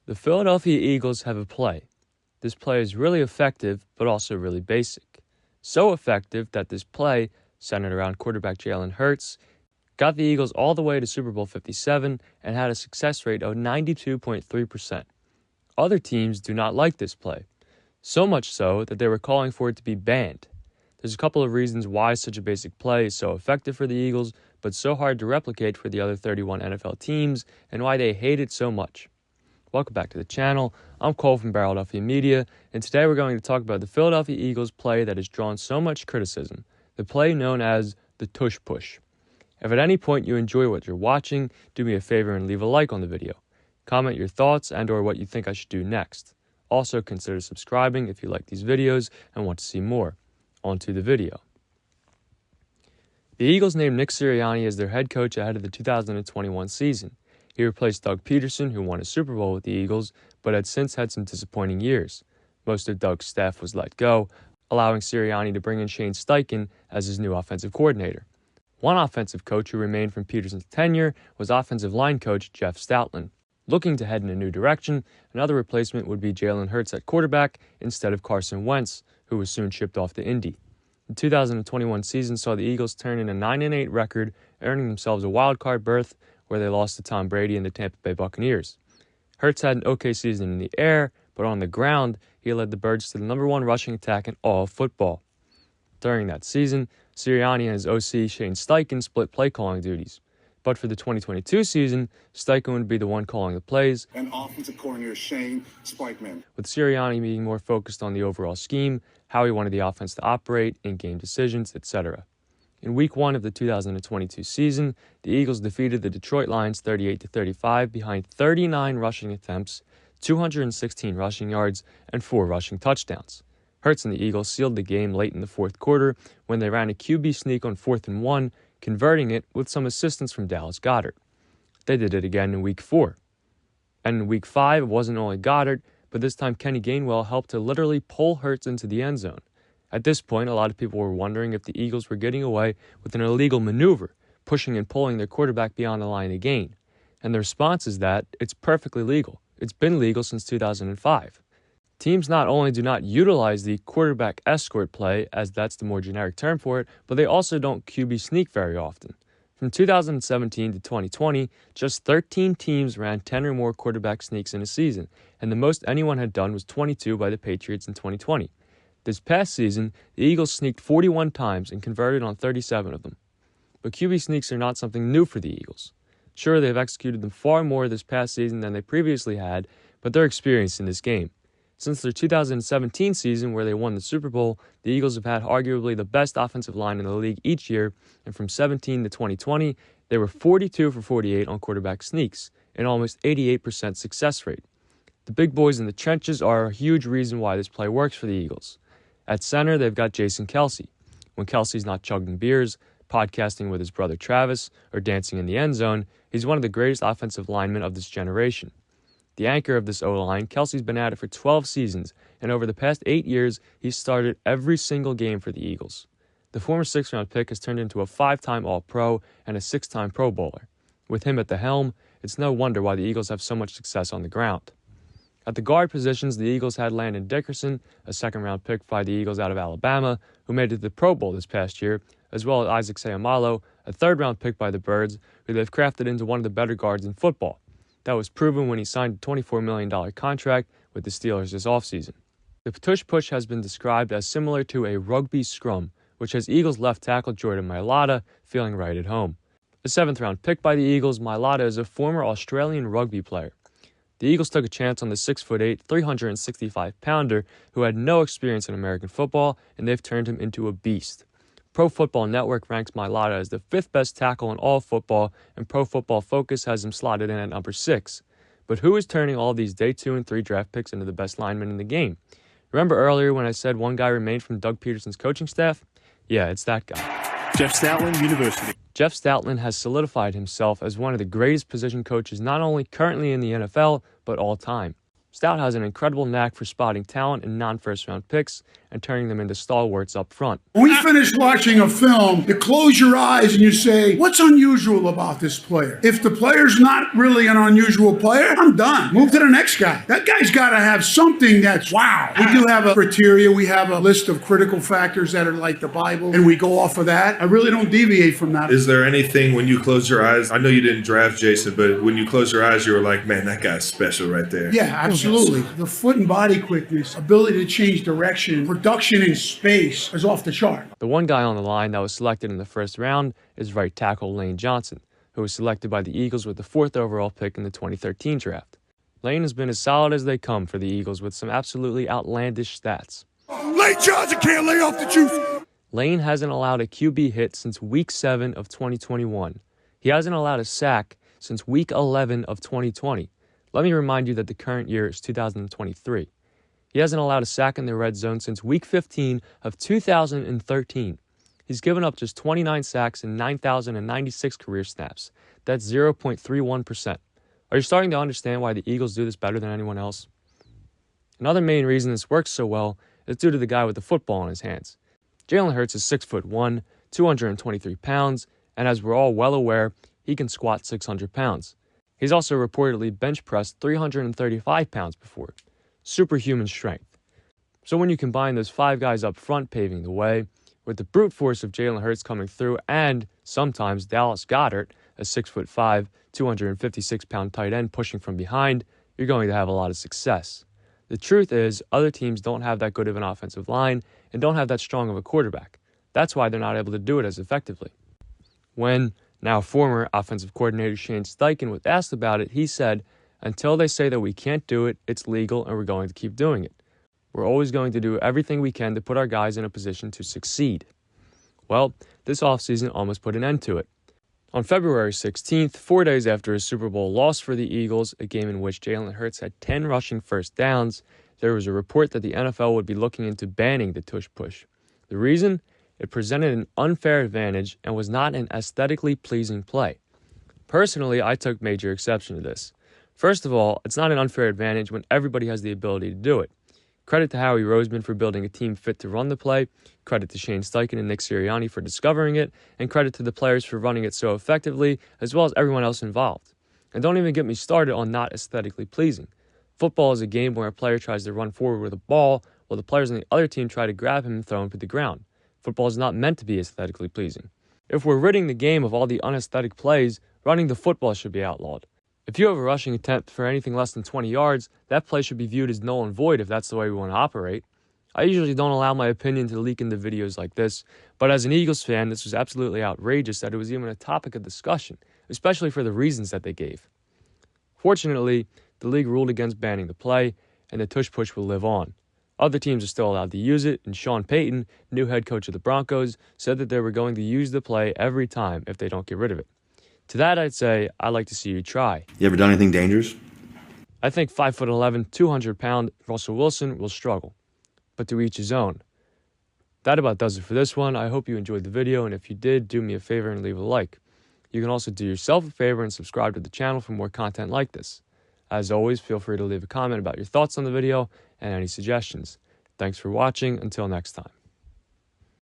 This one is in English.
The Philadelphia Eagles have a play. This play is really effective, but also really basic. So effective that this play, centered around quarterback Jalen Hurts, got the Eagles all the way to Super Bowl LVII and had a success rate of 92.3%. Other teams do not like this play, so much so that they were calling for it to be banned. There's a couple of reasons why such a basic play is so effective for the Eagles, but so hard to replicate for the other 31 NFL teams, and why they hate it so much. Welcome back to the channel. I'm Cole from Philadelphia Media, and today we're going to talk about the Philadelphia Eagles play that has drawn so much criticism, the play known as the tush push. If at any point you enjoy what you're watching, do me a favor and leave a like on the video. Comment your thoughts and or what you think I should do next. Also consider subscribing if you like these videos and want to see more. On to the video. The Eagles named Nick Sirianni as their head coach ahead of the 2021 season. He replaced Doug Peterson, who won a Super Bowl with the Eagles, but had since had some disappointing years. Most of Doug's staff was let go, allowing Sirianni to bring in Shane Steichen as his new offensive coordinator. One offensive coach who remained from Peterson's tenure was offensive line coach Jeff Stoutland. Looking to head in a new direction, another replacement would be Jalen Hurts at quarterback instead of Carson Wentz, who was soon shipped off to Indy. The 2021 season saw the Eagles turn in a 9-8 record, earning themselves a wild card berth where they lost to Tom Brady and the Tampa Bay Buccaneers. Hurts had an okay season in the air, but on the ground, he led the Birds to the #1 rushing attack in all of football. During that season, Sirianni and his OC Shane Steichen split play calling duties. But for the 2022 season, Steichen would be the one calling the plays, and offensive coordinator Shane Steichen, with Sirianni being more focused on the overall scheme, how he wanted the offense to operate, in-game decisions, etc. In Week 1 of the 2022 season, the Eagles defeated the Detroit Lions 38-35 behind 39 rushing attempts, 216 rushing yards, and 4 rushing touchdowns. Hurts and the Eagles sealed the game late in the fourth quarter when they ran a QB sneak on 4th and 1, converting it with some assistance from Dallas Goedert. They did it again in Week 4. And in Week 5, it wasn't only Goedert, but this time Kenny Gainwell helped to literally pull Hurts into the end zone. At this point, a lot of people were wondering if the Eagles were getting away with an illegal maneuver, pushing and pulling their quarterback beyond the line of gain. And the response is that it's perfectly legal. It's been legal since 2005. Teams not only do not utilize the quarterback escort play, as that's the more generic term for it, but they also don't QB sneak very often. From 2017 to 2020, just 13 teams ran 10 or more quarterback sneaks in a season, and the most anyone had done was 22 by the Patriots in 2020. This past season, the Eagles sneaked 41 times and converted on 37 of them. But QB sneaks are not something new for the Eagles. Sure, they've executed them far more this past season than they previously had, but they're experienced in this game. Since their 2017 season, where they won the Super Bowl, the Eagles have had arguably the best offensive line in the league each year, and from 17 to 2020, they were 42 for 48 on quarterback sneaks, an almost 88% success rate. The big boys in the trenches are a huge reason why this play works for the Eagles. At center, they've got Jason Kelce. When Kelce's not chugging beers, podcasting with his brother Travis, or dancing in the end zone, he's one of the greatest offensive linemen of this generation. The anchor of this O-line, Kelce's been at it for 12 seasons, and over the past 8 years, he's started every single game for the Eagles. The former 6th-round pick has turned into a 5-time All-Pro and a 6-time Pro Bowler. With him at the helm, it's no wonder why the Eagles have so much success on the ground. At the guard positions, the Eagles had Landon Dickerson, a 2nd-round pick by the Eagles out of Alabama, who made it to the Pro Bowl this past year, as well as Isaac Seumalo, a 3rd-round pick by the Birds, who they've crafted into one of the better guards in football. That was proven when he signed a $24 million contract with the Steelers this offseason. The tush push has been described as similar to a rugby scrum, which has Eagles left tackle Jordan Mailata feeling right at home. A 7th-round pick by the Eagles, Mailata is a former Australian rugby player. The Eagles took a chance on the 6'8", 365-pounder who had no experience in American football, and they've turned him into a beast. Pro Football Network ranks Mailata as the 5th best tackle in all football, and Pro Football Focus has him slotted in at number 6. But who is turning all these day 2 and 3 draft picks into the best linemen in the game? Remember earlier when I said one guy remained from Doug Peterson's coaching staff? Yeah, it's that guy. Jeff Stoutland University. Jeff Stoutland has solidified himself as one of the greatest position coaches not only currently in the NFL, but all time. Stout has an incredible knack for spotting talent in non-first-round picks, and turning them into stalwarts up front. When we finish watching a film, you close your eyes and you say, what's unusual about this player? If the player's not really an unusual player, I'm done. Move to the next guy. That guy's got to have something that's wow. We do have a criteria. We have a list of critical factors that are like the Bible, and we go off of that. I really don't deviate from that. Is there anything when you close your eyes? I know you didn't draft Jason, but when you close your eyes, you were like, man, that guy's special right there. Yeah, absolutely. The foot and body quickness, ability to change direction, production in space is off the chart. The one guy on the line that was selected in the first round is right tackle Lane Johnson, who was selected by the Eagles with the 4th overall pick in the 2013 draft. Lane has been as solid as they come for the Eagles with some absolutely outlandish stats. Lane Johnson can't lay off the juice. Lane hasn't allowed a QB hit since Week 7 of 2021. He hasn't allowed a sack since Week 11 of 2020. Let me remind you that the current year is 2023. He hasn't allowed a sack in the red zone since Week 15 of 2013. He's given up just 29 sacks in 9,096 career snaps. That's 0.31%. Are you starting to understand why the Eagles do this better than anyone else? Another main reason this works so well is due to the guy with the football in his hands. Jalen Hurts is 6'1", 223 pounds, and as we're all well aware, he can squat 600 pounds. He's also reportedly bench pressed 335 pounds before. Superhuman strength. So when you combine those 5 guys up front paving the way, with the brute force of Jalen Hurts coming through, and sometimes Dallas Goedert, a 6'5", 256-pound tight end pushing from behind, you're going to have a lot of success. The truth is, other teams don't have that good of an offensive line and don't have that strong of a quarterback. That's why they're not able to do it as effectively. When now former offensive coordinator Shane Steichen was asked about it, he said, until they say that we can't do it, it's legal and we're going to keep doing it. We're always going to do everything we can to put our guys in a position to succeed. Well, this offseason almost put an end to it. On February 16th, 4 days after a Super Bowl loss for the Eagles, a game in which Jalen Hurts had 10 rushing first downs, there was a report that the NFL would be looking into banning the tush push. The reason? It presented an unfair advantage and was not an aesthetically pleasing play. Personally, I took major exception to this. First of all, it's not an unfair advantage when everybody has the ability to do it. Credit to Howie Roseman for building a team fit to run the play, credit to Shane Steichen and Nick Sirianni for discovering it, and credit to the players for running it so effectively, as well as everyone else involved. And don't even get me started on not aesthetically pleasing. Football is a game where a player tries to run forward with a ball, while the players on the other team try to grab him and throw him to the ground. Football is not meant to be aesthetically pleasing. If we're ridding the game of all the unaesthetic plays, running the football should be outlawed. If you have a rushing attempt for anything less than 20 yards, that play should be viewed as null and void if that's the way we want to operate. I usually don't allow my opinion to leak into videos like this, but as an Eagles fan, this was absolutely outrageous that it was even a topic of discussion, especially for the reasons that they gave. Fortunately, the league ruled against banning the play, and the tush push will live on. Other teams are still allowed to use it, and Sean Payton, new head coach of the Broncos, said that they were going to use the play every time if they don't get rid of it. To that, I'd say, I'd like to see you try. You ever done anything dangerous? I think 5'11", 200-pound Russell Wilson will struggle, but to each his own. That about does it for this one. I hope you enjoyed the video, and if you did, do me a favor and leave a like. You can also do yourself a favor and subscribe to the channel for more content like this. As always, feel free to leave a comment about your thoughts on the video and any suggestions. Thanks for watching. Until next time.